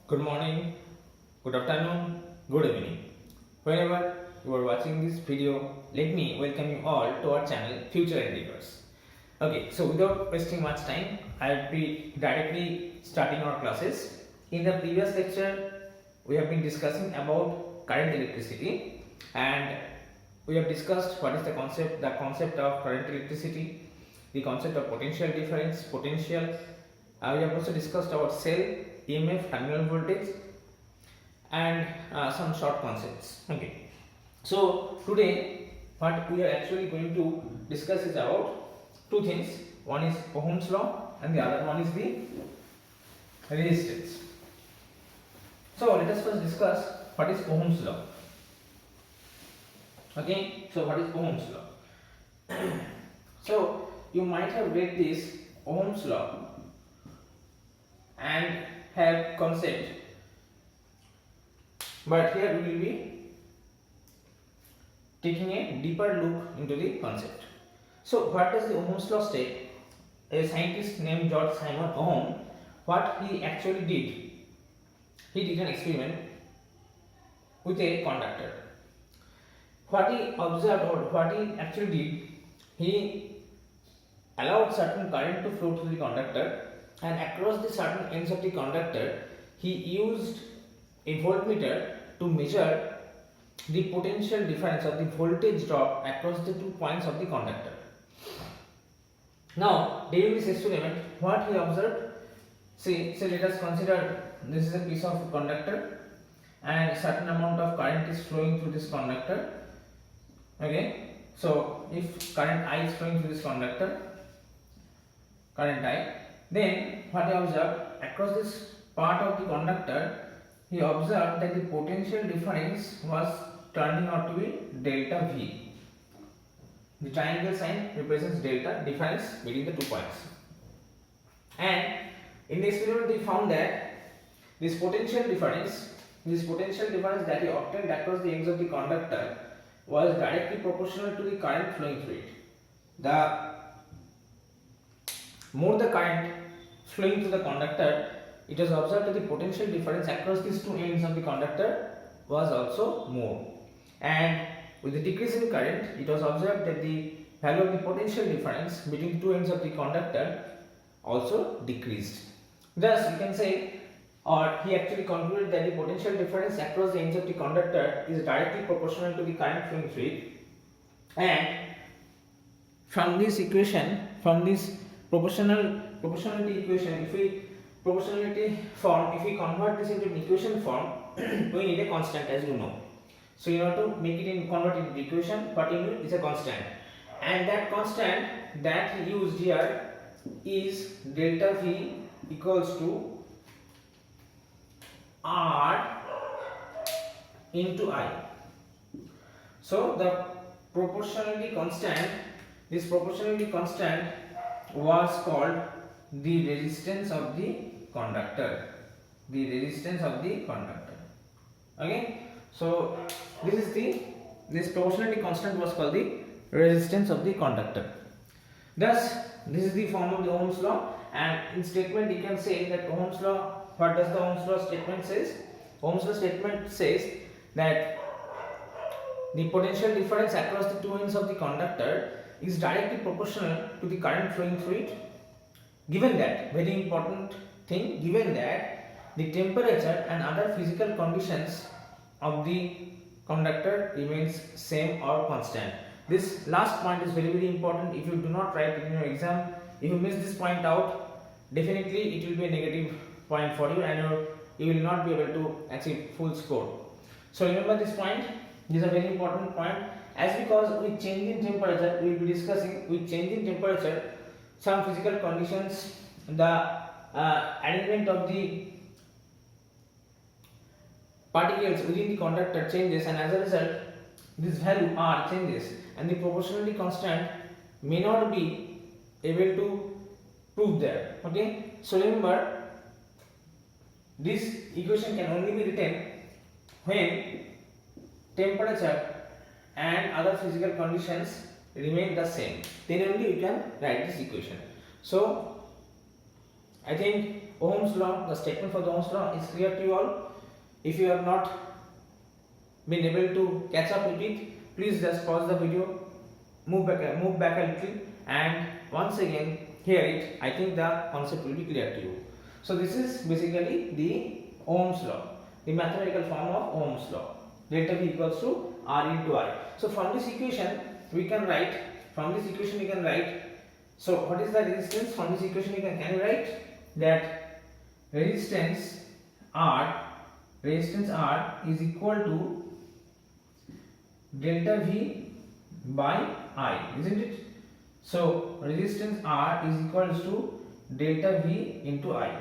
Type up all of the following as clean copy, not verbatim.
good morning, good afternoon, good evening. Whenever you are watching this video, let me welcome you all to our channel Future Endeavors. Okay, so without wasting much time, I'll be directly starting our classes. In the previous lecture, we have been discussing about current electricity, and we have discussed what is the concept of current electricity, the concept of potential difference, potential. We have also discussed about cell, EMF, terminal voltage, and some short concepts. Okay, so today what we are actually going to discuss is about two things. One is Ohm's law, and the other one is the resistance. So let us first discuss what is Ohm's law. Okay, so what is Ohm's law? So you might have read this Ohm's law and have concept, but here we will be taking a deeper look into the concept. So what does the Ohm's law state? A scientist named George Simon Ohm, what he actually did, he did an experiment with a conductor. What he observed, or what he actually did, he allowed certain current to flow through the conductor, and across the certain ends of the conductor he used a voltmeter to measure the potential difference of the voltage drop across the 2 points of the conductor. Now during this experiment, what he observed, see, let us consider this is a piece of conductor and a certain amount of current is flowing through this conductor. Okay, so if current I is flowing through this conductor, current I, then what he observed, across this part of the conductor he observed that the potential difference was turning out to be delta V. The triangle sign represents delta difference between the 2 points, and in the experiment we found that this potential difference that he obtained across the ends of the conductor was directly proportional to the current flowing through it. The more the current flowing through the conductor, it was observed that the potential difference across these two ends of the conductor was also more, and with the decrease in current, it was observed that the value of the potential difference between the two ends of the conductor also decreased. Thus we can say, or he actually concluded, that the potential difference across the ends of the conductor is directly proportional to the current flowing through it. And from this equation, from this proportionality equation, if we convert this into an equation form, we need a constant, as you know. So in order to make it convert into the equation, what you need is a constant, and that constant that he used here is delta V equals to R into I. So the proportionality constant, this proportionality constant was called the resistance of the conductor. The resistance of the conductor. Okay. So this proportionality constant was called the resistance of the conductor. Thus, this is the form of the Ohm's law, and in statement you can say that Ohm's law. What does the Ohm's law statement says? Ohm's law statement says that the potential difference across the two ends of the conductor is directly proportional to the current flowing through it, given that, very important thing, given that the temperature and other physical conditions of the conductor remains same or constant. This last point is very, very important. If you do not write it in your exam, if you miss this point out, definitely it will be a negative point for you, and you will not be able to achieve full score. So remember this point. This is a very important point, as because with change in temperature, we will be discussing, with change in temperature, some physical conditions, the arrangement of the particles within the conductor changes, and as a result this value R changes, and the proportionality constant may not be able to prove there. Okay, so remember, this equation can only be written when temperature and other physical conditions remain the same, then only you can write this equation. So I think Ohm's law, the statement for the Ohm's law is clear to you all. If you have not been able to catch up with it, please just pause the video, move back a little, and once again hear it. I think the concept will be clear to you. So this is basically the Ohm's law, the mathematical form of Ohm's law. Delta V equals to R into I. So from this equation we can write. So what is the resistance? From this equation can you write that resistance R is equal to delta V by I, isn't it? So resistance R is equal to delta V into I.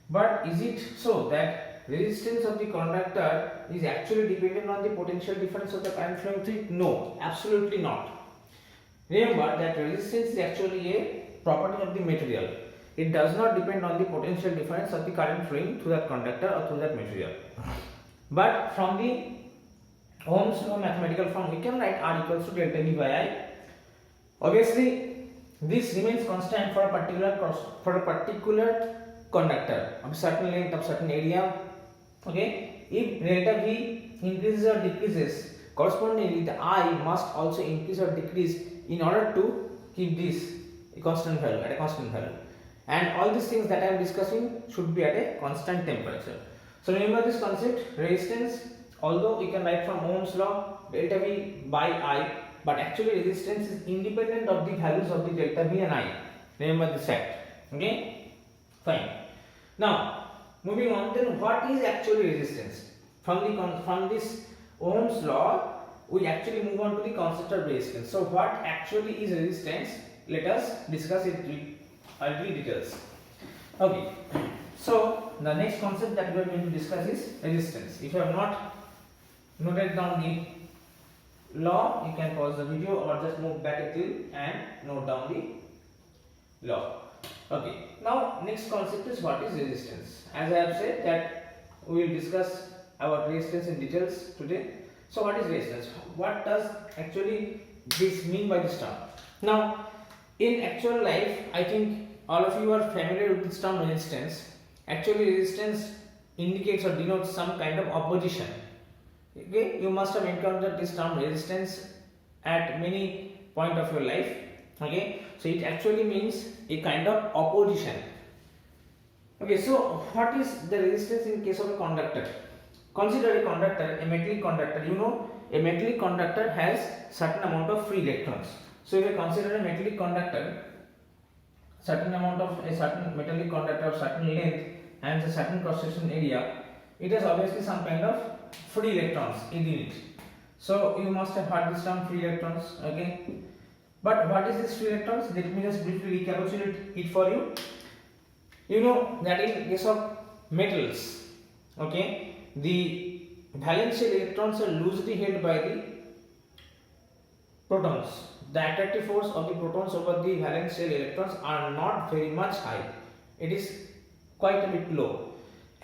But is it so that resistance of the conductor is actually dependent on the potential difference of the current flowing through it? No, absolutely not. Remember that resistance is actually a property of the material. It does not depend on the potential difference of the current flowing through that conductor or through that material. But from the Ohm's law mathematical form, we can write R equals to delta V by I. Obviously, this remains constant for a particular conductor of certain length, of certain area. Okay, if delta V increases or decreases, correspondingly the I must also increase or decrease in order to keep this a constant value, at a constant value. And all these things that I am discussing should be at a constant temperature. So remember this concept, resistance, although we can write from Ohm's law delta V by I, but actually resistance is independent of the values of the delta V and I. Remember this fact. Okay, fine. Now moving on, then what is actually resistance? From this Ohm's law we actually move on to the concept of resistance. So what actually is resistance? Let us discuss it in details. Okay, so the next concept that we are going to discuss is resistance. If you have not noted down the law, you can pause the video or just move back a little and note down the law. Okay, now next concept is what is resistance. As I have said that we will discuss our resistance in details today. So what is resistance? What does actually this mean by this term? Now in actual life, I think all of you are familiar with this term resistance. Actually resistance indicates or denotes some kind of opposition. Okay, you must have encountered this term resistance at many point of your life. Okay, so it actually means a kind of opposition. Okay, so what is the resistance in case of a conductor? Consider a conductor, a metallic conductor. You know, a metallic conductor has certain amount of free electrons. So if you consider a metallic conductor, a certain metallic conductor of certain length and a certain cross section area, it has obviously some kind of free electrons in it. So you must have heard this term free electrons. Okay, but what is this free electrons? Let me just briefly recapitulate it for you. You know that in case of metals, okay, the valence electrons are loosely held by the protons. The attractive force of the protons over the valence shell electrons are not very much high. It is quite a bit low.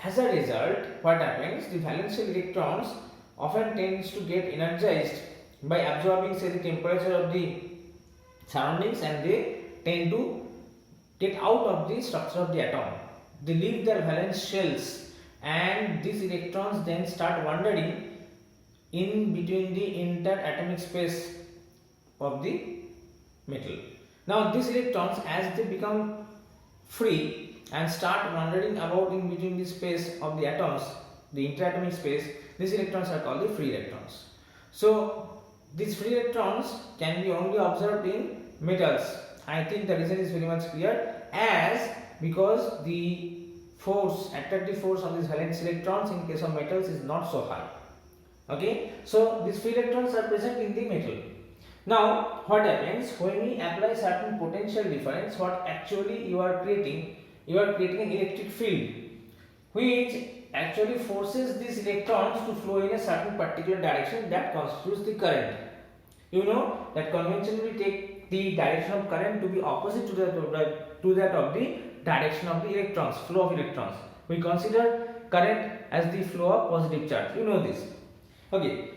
As a result, what happens? The valence shell electrons often tends to get energized by absorbing, say, the temperature of the surroundings, and they tend to get out of the structure of the atom. They leave their valence shells, and these electrons then start wandering in between the interatomic space of the metal. Now these electrons, as they become free and start wandering about in between the space of the atoms, the interatomic space, these electrons are called the free electrons. So these free electrons can be only observed in metals. I think the reason is very much clear, as because the force, attractive force of these valence electrons in case of metals is not so high. Okay, so these free electrons are present in the metal. Now what happens when we apply certain potential difference? What actually you are creating? You are creating an electric field which actually forces these electrons to flow in a certain particular direction that constitutes the current. You know that conventionally we take the direction of current to be opposite to that of the direction of the electrons, flow of electrons. We consider current as the flow of positive charge. You know this. Okay.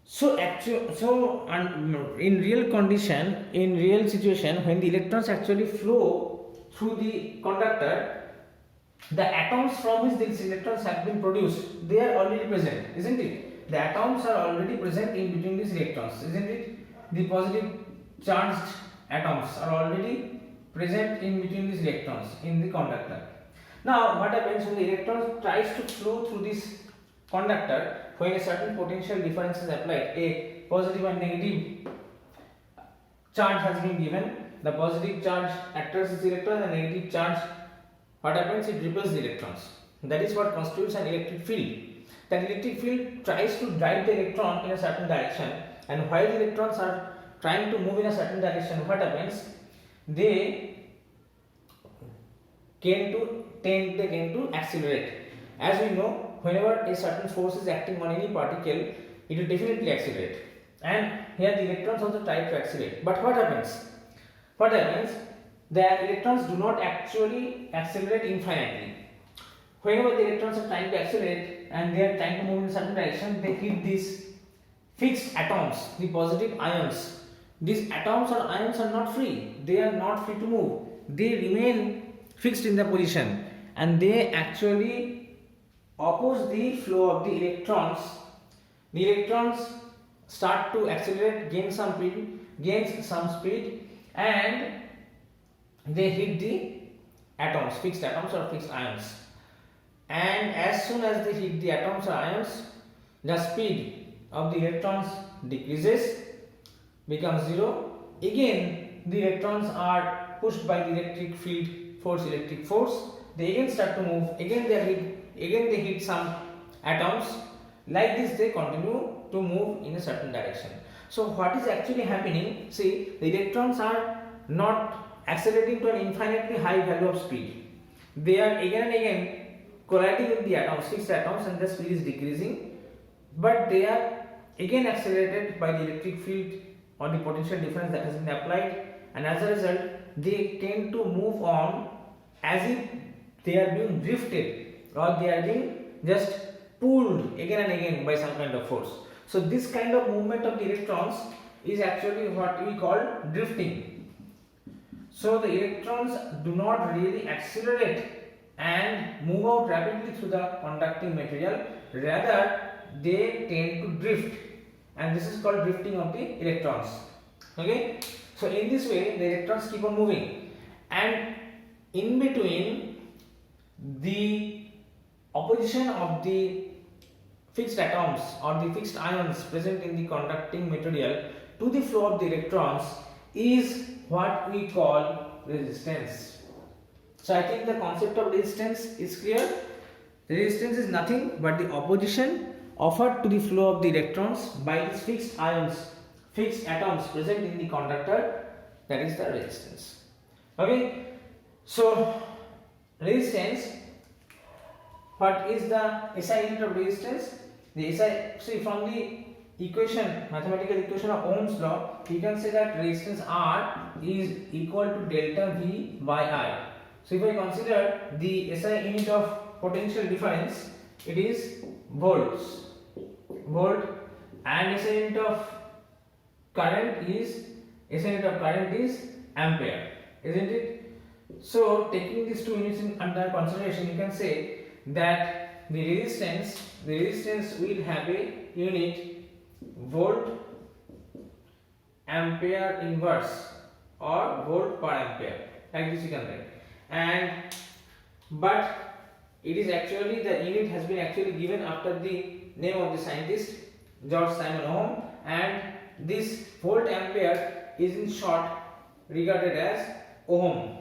So in real condition, in real situation, when the electrons actually flow through the conductor, the atoms from which these electrons have been produced, they are already present, isn't it? The atoms are already present in between these electrons, isn't it? The positive charged atoms are already present in between these electrons in the conductor. Now what happens when the electron tries to flow through this conductor when a certain potential difference is applied, a positive and negative charge has been given, the positive charge attracts the electron and the negative charge, what happens, it repels the electrons. That is what constitutes an electric field. That electric field tries to drive the electron in a certain direction, and while the electrons are trying to move in a certain direction, what happens, they tend to accelerate. As we know, whenever a certain force is acting on any particle, it will definitely accelerate, and here the electrons also try to accelerate. But what happens? The electrons do not actually accelerate infinitely. Whenever the electrons are trying to accelerate and they are trying to move in a certain direction, they hit these fixed atoms, the positive ions. These atoms or ions are not free. They are not free to move. They remain fixed in their position, and they actually oppose the flow of the electrons. The electrons start to accelerate, gains some speed, and they hit the atoms, fixed atoms or fixed ions. And as soon as they hit the atoms or ions, the speed of the electrons decreases, becomes zero. Again, the electrons are pushed by the electric force. They again start to move. Again they hit some atoms. Like this, they continue to move in a certain direction. So what is actually happening? See, the electrons are not accelerating to an infinitely high value of speed. They are again and again colliding with the atoms, fixed atoms, and the speed is decreasing. But they are again accelerated by the electric field or the potential difference that has been applied, and as a result, they tend to move on as if they are being drifted or they are being just pulled again and again by some kind of force. So this kind of movement of the electrons is actually what we call drifting. So the electrons do not really accelerate and move out rapidly through the conducting material, rather they tend to drift, and this is called drifting of the electrons. Okay, so in this way the electrons keep on moving, and in between the opposition of the fixed atoms or the fixed ions present in the conducting material to the flow of the electrons is what we call resistance. So I think the concept of resistance is clear. Resistance is nothing but the opposition offered to the flow of the electrons by these fixed atoms present in the conductor. That is the resistance. Okay, so resistance, what is the SI unit of resistance? The SI, see, from the equation, mathematical equation of Ohm's law, you can say that resistance R is equal to delta V by I. So if I consider the SI unit of potential difference, it is volts, and SI unit of current is ampere, isn't it? So taking these two units under consideration, you can say that the resistance will have a unit volt ampere inverse or volt per ampere, like this you can write. And but it is actually, the unit has been actually given after the name of the scientist George Simon Ohm, and this volt ampere is in short regarded as ohm.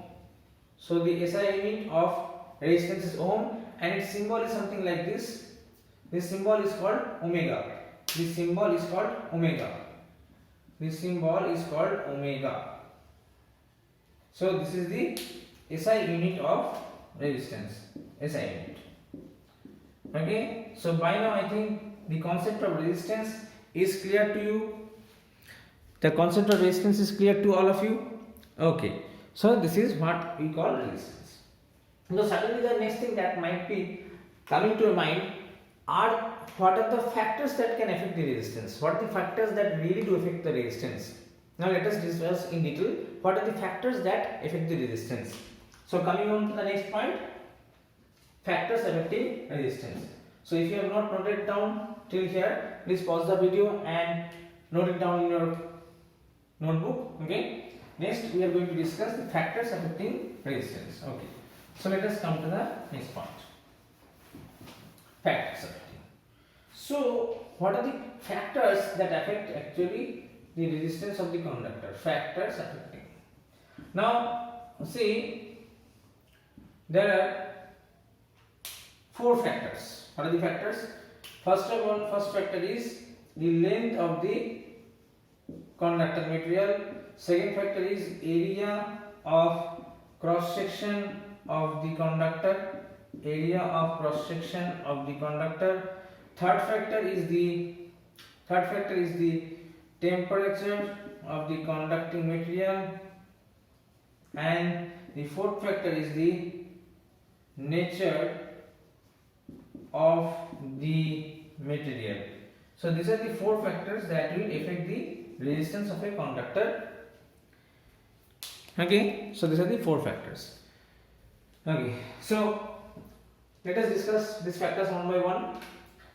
So the SI unit of resistance is ohm, and its symbol is something like this. This symbol is called omega. This symbol is called omega. So this is the SI unit of resistance. SI unit. Okay. So by now I think the concept of resistance is clear to you. The concept of resistance is clear to all of you. Okay. So this is what we call resistance. Now suddenly the next thing that might be coming to your mind are, what are the factors that can affect the resistance? What are the factors that really do affect the resistance? Now let us discuss in detail what are the factors that affect the resistance. So coming on to the next point, factors affecting resistance. So if you have not noted down till here, please pause the video and note it down in your notebook. Okay. Next we are going to discuss the factors affecting resistance. Okay. So let us come to the next point. Factors affecting. So what are the factors that affect actually the resistance of the conductor? Factors affecting. Now see, there are 4 factors. What are the factors? First of all, first factor is the length of the conductor material. Second factor is area of cross section of the conductor. Area of cross section of the conductor. Third factor is the temperature of the conducting material, and the fourth factor is the nature of the material. So these are the 4 factors that will affect the resistance of a conductor. Okay, so these are the 4 factors. Okay, so let us discuss these factors one by one.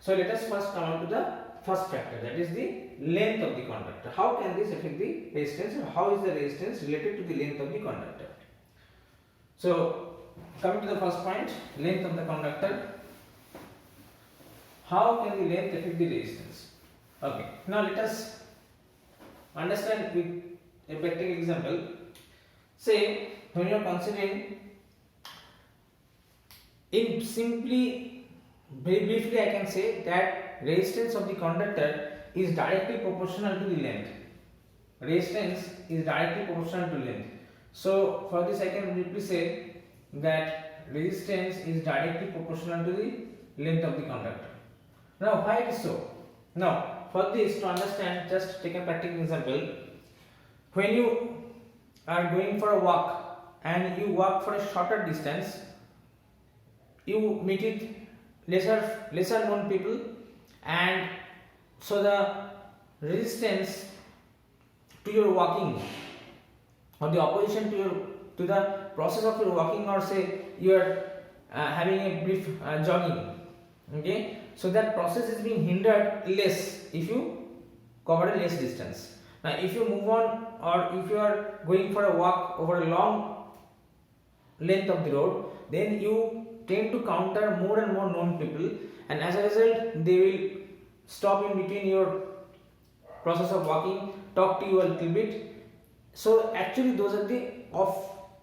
So let us first come on to the first factor, that is the length of the conductor. How can this affect the resistance, or how is the resistance related to the length of the conductor? So coming to the first point, length of the conductor. How can the length affect the resistance? Okay, now let us understand with a practical example. Say when you are considering, in simply, very briefly, I can say that resistance of the conductor is directly proportional to the length. Resistance is directly proportional to length. So for this I can briefly say that resistance is directly proportional to the length of the conductor. Now why it is so? Now for this, to understand, just take a practical example. When you are going for a walk and you walk for a shorter distance, you meet with lesser known people, and so the resistance to your walking, or the opposition to the process of your walking, or say you are having a brief jogging, okay, so that process is being hindered less if you cover a less distance. Now if you move on, or if you are going for a walk over a long length of the road, then you tend to counter more and more known people, and as a result they will stop in between your process of walking, talk to you a little bit. So actually those are the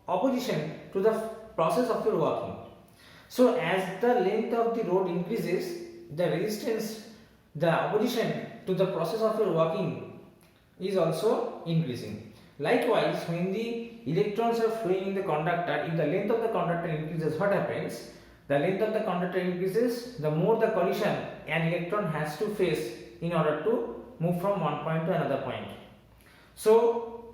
opposition to the process of your walking. So as the length of the road increases, the resistance, the opposition to the process of your walking is also increasing. Likewise, when the electrons are flowing in the conductor, if the length of the conductor increases, what happens? The length of the conductor increases, the more the collision an electron has to face in order to move from one point to another point. So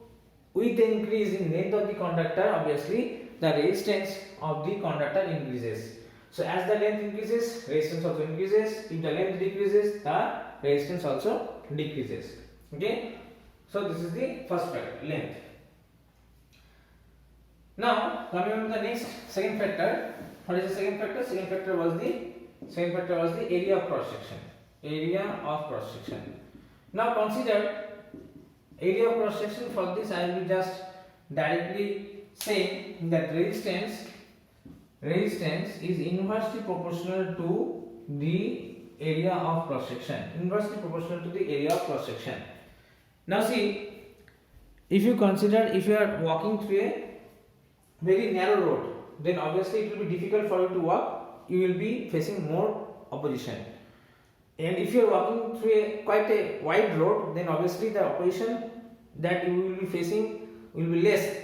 with the increase in length of the conductor, obviously the resistance of the conductor increases. So as the length increases, resistance also increases. If the length decreases, the resistance also decreases. Okay, so this is the first factor, length. Now coming on to the next, second factor. What is the second factor? Second factor was the area of cross section. Area of cross section. Now consider area of cross section. For this I will be just directly saying that resistance is inversely proportional to the area of cross section. Inversely proportional to the area of cross section. Now see, if you consider, if you are walking through a very narrow road, then obviously it will be difficult for you to walk. You will be facing more opposition. And if you are walking through quite a wide road, then obviously the opposition that you will be facing will be less.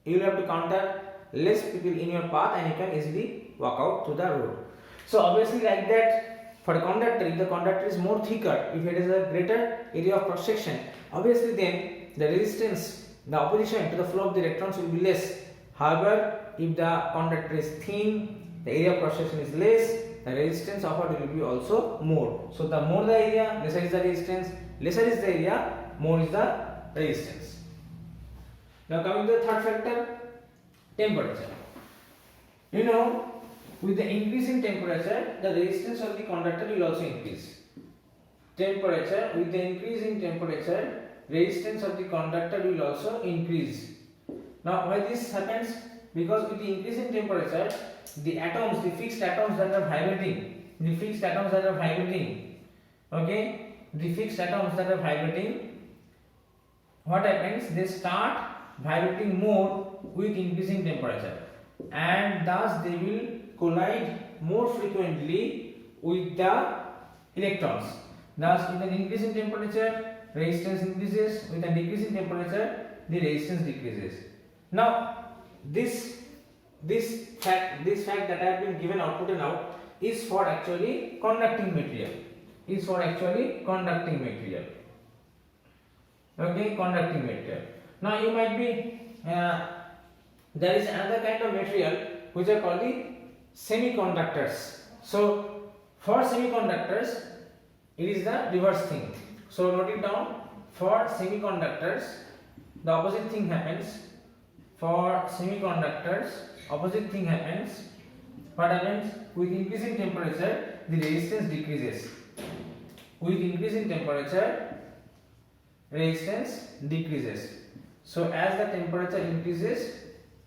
You will have to counter less people in your path, and you can easily walk out to the road. So obviously like that, for a conductor, if the conductor is more thicker, if it is a greater area of cross section, obviously then the resistance, the opposition to the flow of the electrons will be less. However, if the conductor is thin, the area of cross section is less, the resistance offered will be also more. So the more the area, lesser is the resistance, lesser is the area, more is the resistance. Now coming to the third factor, temperature. You know with the increase in temperature, the resistance of the conductor will also increase. Temperature, with the increase in temperature, resistance of the conductor will also increase. Now why this happens? Because with the increase in temperature, the atoms, the fixed atoms that are vibrating, okay, the fixed atoms that are vibrating, what happens? They start vibrating more with increasing temperature, and thus they will collide more frequently with the electrons. Thus, with an increase in temperature, resistance increases. With a decrease in temperature, the resistance decreases. Now, this fact that I have been given output and out is for actually conducting material. Okay, conducting material. Now you might be there is another kind of material which are called the semiconductors. So for semiconductors, it is the reverse thing. So note it down. For semiconductors, the opposite thing happens. For semiconductors, opposite thing happens. What happens? With increasing temperature, the resistance decreases. With increasing temperature, resistance decreases. So as the temperature increases,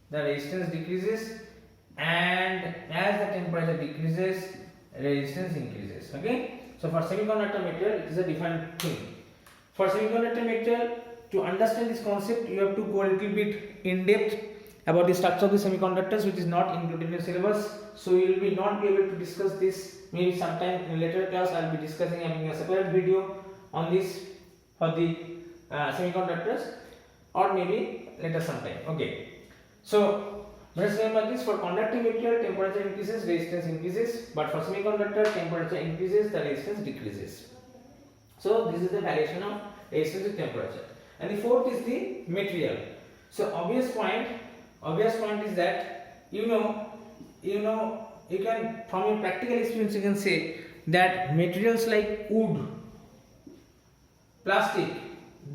the resistance decreases, and as the temperature decreases, resistance increases. Okay. So for semiconductor material, it is a different thing. For semiconductor material, to understand this concept, you have to go a little bit in depth about the structure of the semiconductors, which is not included in the syllabus. So you will not be able to discuss this. Maybe sometime in later class, I will be discussing, having a separate video on this for the semiconductors, or maybe later sometime. Okay. So let's remember this: for conducting material, temperature increases, resistance increases, but for semiconductor, temperature increases, the resistance decreases. So this is the variation of resistance with temperature. And the fourth is the material. So obvious point is that you can, from your practical experience, you can say that materials like wood, plastic,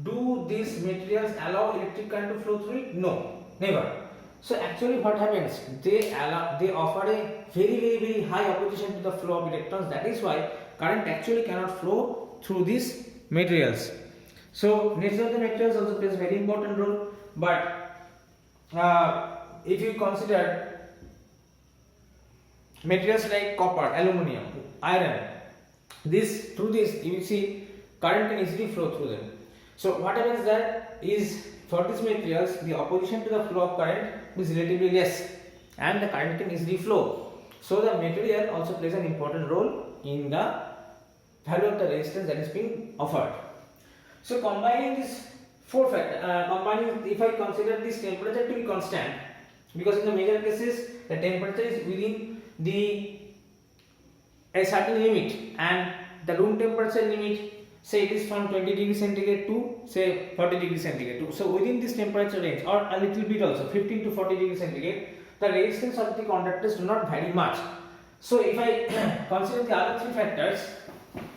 do these materials allow electric current to flow through it? No, never. So actually what happens? They offer a very high opposition to the flow of electrons. That is why current actually cannot flow through these materials. So nature of the materials also plays a very important role. But if you consider materials like copper, aluminum, iron, through this you will see current can easily flow through them. So what happens there is, for these materials, the opposition to the flow of current is relatively less, and the current can easily flow. So the material also plays an important role in the value of the resistance that is being offered. So combining these four factors, if I consider this temperature to be constant, because in the major cases the temperature is within a certain limit, and the room temperature limit, say it is from 20 degrees centigrade to say 40 degrees centigrade. So within this temperature range, or a little bit also, 15 to 40 degrees centigrade, the resistance of the conductors do not vary much. So if I consider the other three factors,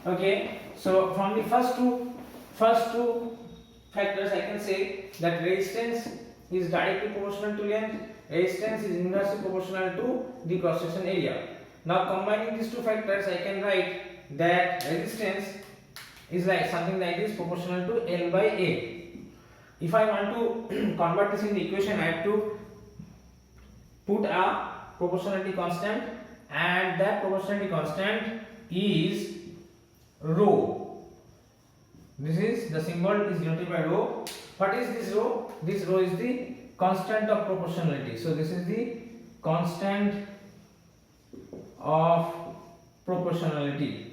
okay, so from the first two factors, I can say that resistance is directly proportional to length, resistance is inversely proportional to the cross section area. Now combining these two factors, I can write that resistance is like something like this, proportional to L by A. If I want to convert this in the equation, I have to put a proportionality constant, and that proportionality constant is rho. This is the symbol is denoted by rho. What is this rho? This rho is the constant of proportionality. So this is the constant of proportionality.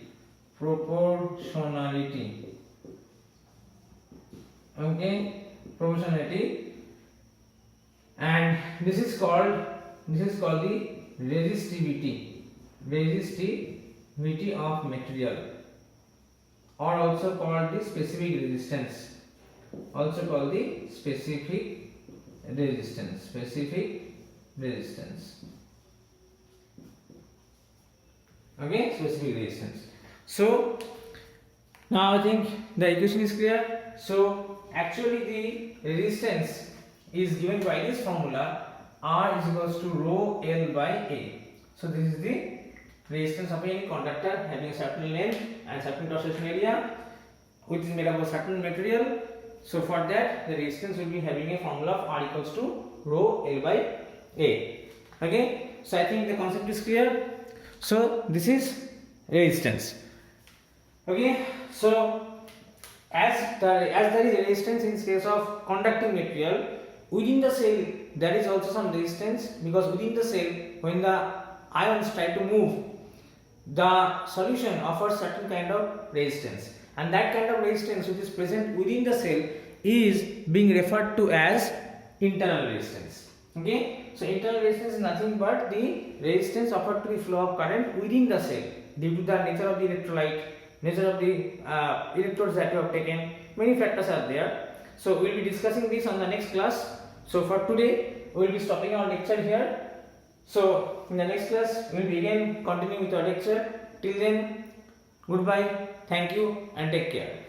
Okay, proportionality, and this is called the resistivity of material, or also called the specific resistance. Okay, specific resistance. So now I think the equation is clear. So actually the resistance is given by this formula, R is equals to rho L by A. So this is the resistance of any conductor having a certain length and certain cross section area, which is made up of certain material. So for that, the resistance will be having a formula of R equals to rho L by A. Okay. So I think the concept is clear. So this is resistance. Okay. So as there is a resistance in case of conducting material, within the cell there is also some resistance, because within the cell, when the ions try to move, the solution offers certain kind of resistance, and that kind of resistance which is present within the cell is being referred to as internal resistance. Okay, so internal resistance is nothing but the resistance offered to the flow of current within the cell due to the nature of the electrolyte, nature of the electrodes that you have taken. Many factors are there. So we will be discussing this on the next class. So for today we will be stopping our lecture here. So in the next class we will be again continuing with our lecture. Till then, goodbye, thank you and take care.